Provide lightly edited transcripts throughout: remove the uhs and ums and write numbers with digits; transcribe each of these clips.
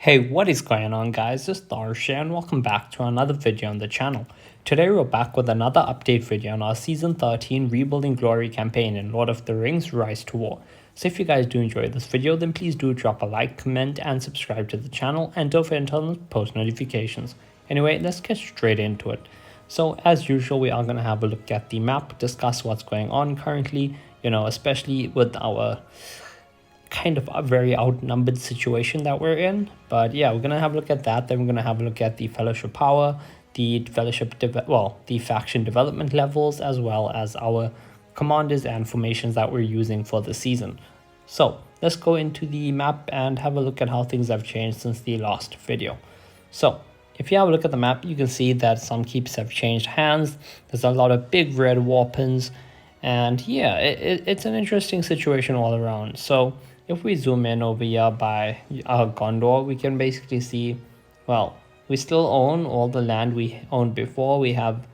Hey, what is going on guys, it's Tharshey and welcome back to another video on the channel. Today we're back with another update video on our Season 13 Rebuilding Glory campaign in Lord of the Rings Rise to War. So if you guys do enjoy this video, then please do drop a like, comment and subscribe to the channel, and don't forget to turn on post notifications. Anyway, let's get straight into it. So as usual, we are going to have a look at the map, discuss what's going on currently, especially with our kind of a very outnumbered situation that we're in. But yeah, we're gonna have a look at that. Then we're gonna have a look at the fellowship power, the the faction development levels, as well as our commanders and formations that we're using for the season. So let's go into the map and have a look at how things have changed since the last video. So if you have a look at the map, you can see that some keeps have changed hands. There's a lot of big red weapons, and yeah, it's an interesting situation all around. So if we zoom in over here by Gondor, we can basically see, well, we still own all the land we owned before. We have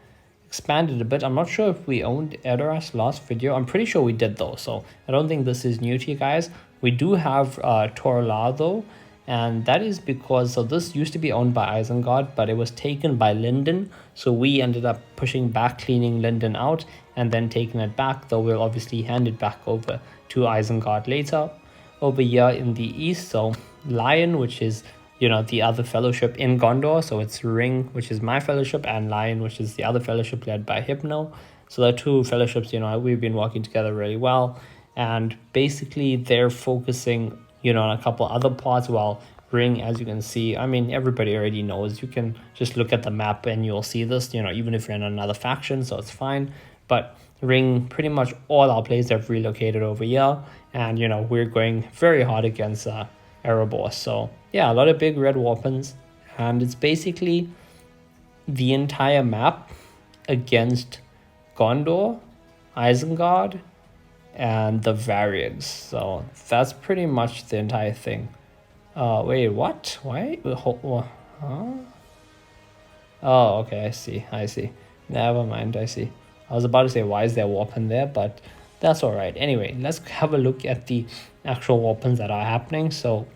expanded a bit. I'm not sure if we owned Edoras last video. I'm pretty sure we did though, so I don't think this is new to you guys. We do have Torla though, and that is because, so this used to be owned by Isengard, but it was taken by Linden, so we ended up pushing back, cleaning Linden out, and then taking it back, though we'll obviously hand it back over to Isengard later. Over here in the east, so Lion, which is the other fellowship in Gondor, so it's Ring, which is my fellowship, and Lion, which is the other fellowship led by Hypno. So the two fellowships, we've been working together really well, and basically they're focusing on a couple other parts, while Ring, as you can see, I mean, everybody already knows. You can just look at the map and you'll see this, even if you're in another faction, so it's fine. But Ring, pretty much all our players have relocated over here, and we're going very hard against Erebor. So yeah, a lot of big red weapons, and it's basically the entire map against Gondor, Isengard, and the Varrigs. So that's pretty much the entire thing. Wait, what? Why? Huh? Oh, okay, I see. Never mind, I see. I was about to say, why is there a weapon there? But that's all right. Anyway, let's have a look at the actual weapons that are happening. So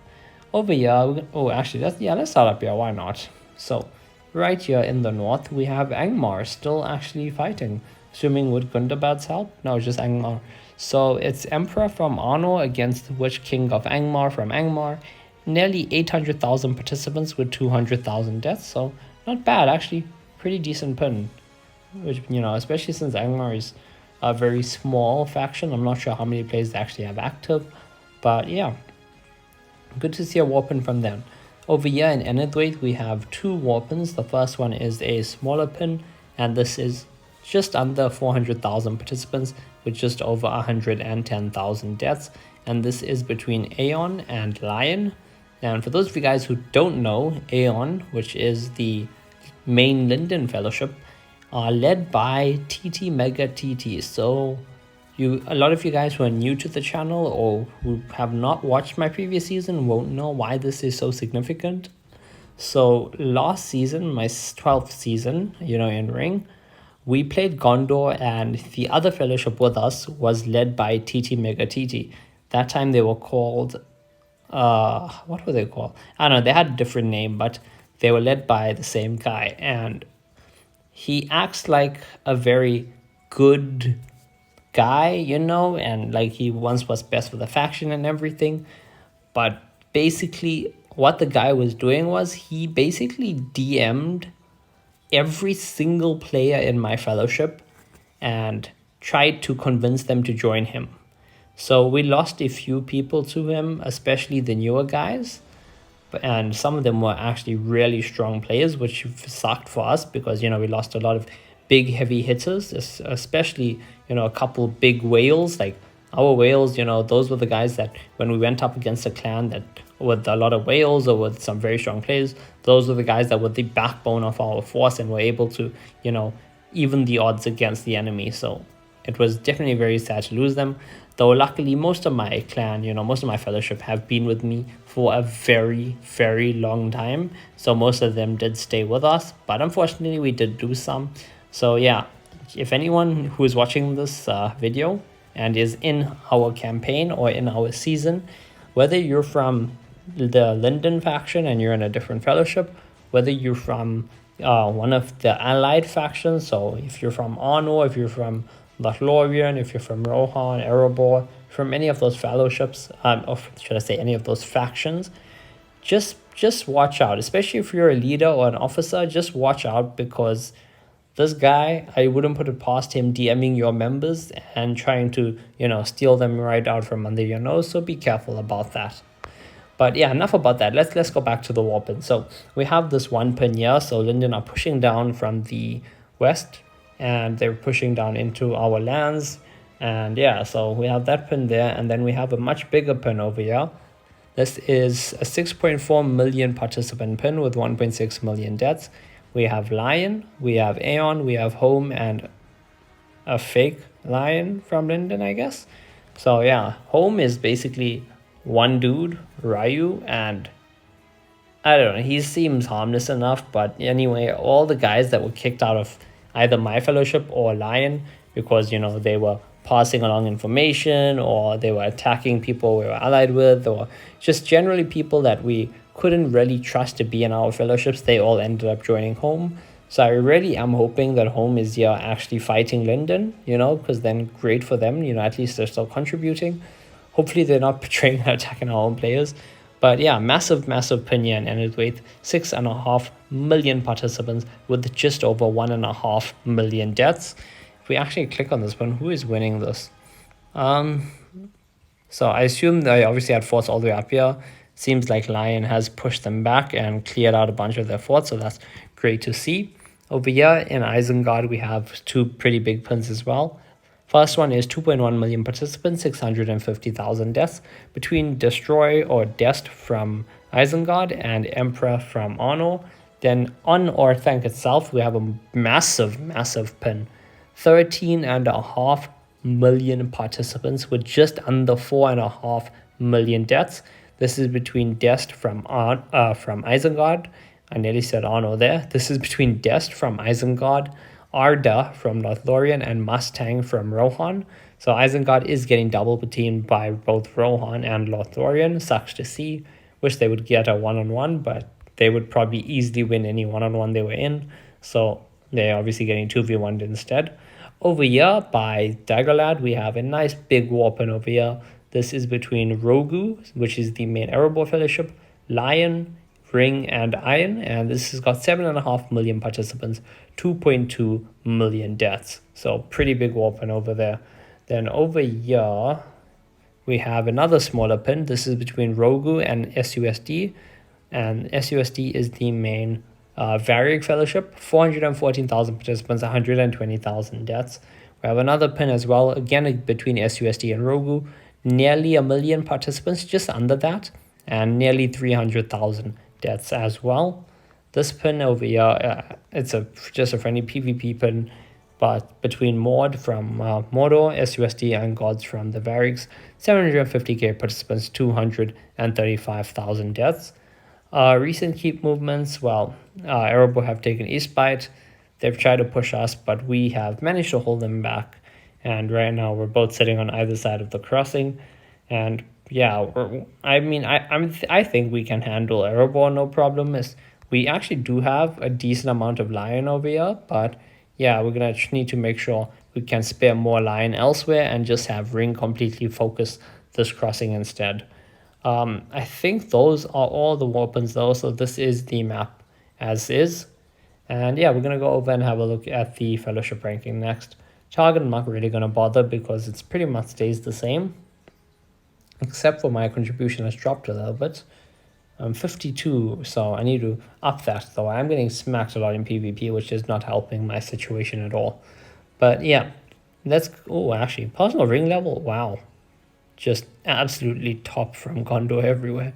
over here, let's start up here. Why not? So right here in the north, we have Angmar still actually fighting. Assuming with Gundabad's help? No, just Angmar. So it's Emperor from Arnor against the Witch King of Angmar from Angmar. Nearly 800,000 participants with 200,000 deaths. So not bad, actually. Pretty decent pin. Which, especially since Angmar is a very small faction. I'm not sure how many players they actually have active. But yeah, good to see a weapon from them. Over here in Enedwaith, we have two weapons. The first one is a smaller pin, and this is just under 400,000 participants with just over 110,000 deaths. And this is between Aeon and Lion. And for those of you guys who don't know, Aeon, which is the main Linden Fellowship, are led by TT Mega TT. So a lot of you guys who are new to the channel or who have not watched my previous season won't know why this is so significant. So last season, my 12th season, in Ring, we played Gondor, and the other fellowship with us was led by TT Mega TT. That time they were called, what were they called? I don't know, they had a different name, but they were led by the same guy. And he acts like a very good guy, and like he once was best for the faction and everything. But basically what the guy was doing was he basically DM'd every single player in my fellowship and tried to convince them to join him. So we lost a few people to him, especially the newer guys. And some of them were actually really strong players, which sucked for us because, we lost a lot of big heavy hitters, especially, a couple big whales. Like our whales, those were the guys that when we went up against a clan that with a lot of whales or with some very strong players, those were the guys that were the backbone of our force and were able to, even the odds against the enemy. So it was definitely very sad to lose them. Though luckily most of my clan, most of my fellowship have been with me for a very, very long time. So most of them did stay with us, but unfortunately we did lose some. So yeah, if anyone who is watching this video and is in our campaign or in our season, whether you're from the Linden faction and you're in a different fellowship, whether you're from one of the allied factions, so if you're from Arnor, if you're from Lothlorien, if you're from Rohan, Erebor, from any of those fellowships, or should I say any of those factions, just watch out, especially if you're a leader or an officer. Just watch out, because this guy, I wouldn't put it past him DMing your members and trying to, steal them right out from under your nose. So be careful about that. But yeah, enough about that. Let's go back to the war pin. So we have this one pin here. So Linden are pushing down from the west, and they're pushing down into our lands. And yeah, so we have that pin there, and then we have a much bigger pin over here. This is a 6.4 million participant pin with 1.6 million deaths. We have Lion, we have Aeon, we have Home, and a fake Lion from Linden, I guess. So yeah, Home is basically one dude, Ryu, and I don't know, he seems harmless enough. But anyway, all the guys that were kicked out of either my fellowship or Lion because, they were passing along information, or they were attacking people we were allied with, or just generally people that we couldn't really trust to be in our fellowships, they all ended up joining Home. So I really am hoping that Home is here actually fighting Linden, because then great for them, at least they're still contributing. Hopefully they're not betraying and attacking our own players. But yeah, massive pinion, and it's with 6.5 million participants with just over 1.5 million deaths. If we actually click on this one, who is winning this? So I assume they obviously had forts all the way up here. Seems like Lion has pushed them back and cleared out a bunch of their forts, so that's great to see. Over here in Isengard, we have two pretty big pins as well. First one is 2.1 million participants, 650,000 deaths between Destroy or Dest from Isengard and Emperor from Arnor. Then on Orthanc itself, we have a massive pin. 13.5 million participants with just under 4.5 million deaths. This is between Dest from Isengard. I nearly said Arno there. This is between Dest from Isengard, Arda from Lothlorien, and Mustang from Rohan. So Isengard is getting double teamed by both Rohan and Lothlorien. Sucks to see. Wish they would get a one-on-one, but they would probably easily win any one-on-one they were in. So they're obviously getting 2v1'd instead. Over here by Daggerlad, we have a nice big war pin over here. This is between Rogu, which is the main Erebor fellowship, Lion, Ring, and Iron, and this has got 7.5 million participants, 2.2 million deaths. So pretty big war pin over there. Then over here, we have another smaller pin. This is between Rogu and SUSD, and SUSD is the main Varieg fellowship, 414,000 participants, 120,000 deaths. We have another pin as well, again between SUSD and Rogu, nearly 1 million participants, just under that, and nearly 300,000 deaths as well. This pin over here, it's just a friendly PvP pin, but between Mord from Mordor, SUSD, and Gods from the Variegs, 750k participants, 235,000 deaths. Recent keep movements, well, Erebor have taken Eastbite. They've tried to push us, but we have managed to hold them back. And right now we're both sitting on either side of the crossing. And yeah, I think we can handle Erebor no problem. We actually do have a decent amount of Lion over here, but yeah, we're gonna need to make sure we can spare more Lion elsewhere and just have Ring completely focus this crossing instead. I think those are all the weapons though, so this is the map as is. And yeah, we're gonna go over and have a look at the fellowship ranking next. Target, I'm not really gonna bother because it's pretty much stays the same, except for my contribution has dropped a little bit. I'm 52, so I need to up that though. I'm getting smacked a lot in PvP, which is not helping my situation at all. But yeah, actually, personal ring level, wow. Just absolutely top from Gondor everywhere.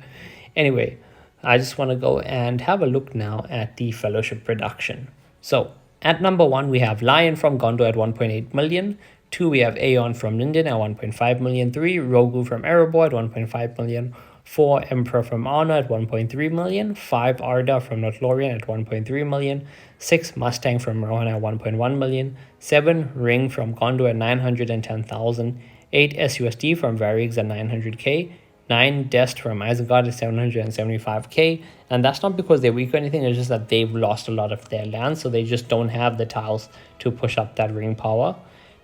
Anyway, I just want to go and have a look now at the fellowship production. So at number 1, we have Lion from Gondor at 1.8 million. 2, we have Aeon from Linden at 1.5 million. 3, Rogu from Erebor at 1.5 million. 4, Emperor from Arnor at 1.3 million. 5, Arda from Lothlorien at 1.3 million. 6, Mustang from Rohan at 1.1 million. 7, Ring from Gondor at 910,000. 8, SUSD from Variegs at 900k. 9 Dest from Isengard is 775k, and that's not because they're weak or anything, it's just that they've lost a lot of their land, so they just don't have the tiles to push up that ring power.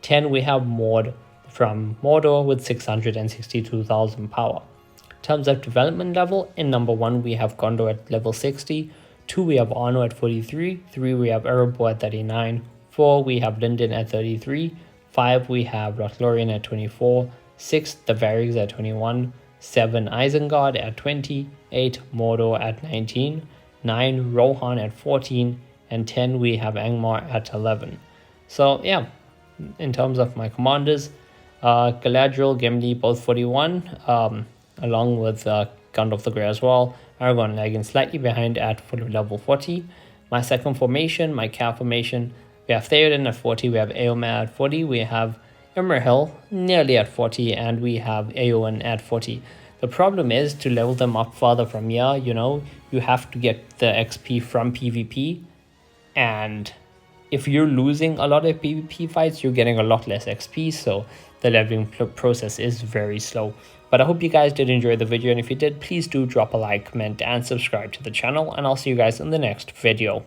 10 we have Maud from Mordor with 662,000 power. In terms of development level, in number 1 we have Gondor at level 60, 2 we have Arno at 43, 3 we have Erebor at 39, 4 we have Linden at 33, 5 we have Lothlorien at 24, 6 the Varrigs at 21, 7 Isengard at 20, 8 Mordor at 19, 9 Rohan at 14, and 10 we have Angmar at 11. So yeah, in terms of my commanders, Galadriel, Gimli both 41, along with Gandalf the Grey as well. Aragorn lagging slightly behind at level 40. My second formation, my Cal formation, we have Theoden at 40, we have Eomer at 40, we have Imrahil nearly at 40, and we have Eowyn at 40. The problem is to level them up further from here, you have to get the XP from PvP, and if you're losing a lot of PvP fights, you're getting a lot less XP, so the leveling process is very slow. But I hope you guys did enjoy the video, and if you did, please do drop a like, comment, and subscribe to the channel, and I'll see you guys in the next video.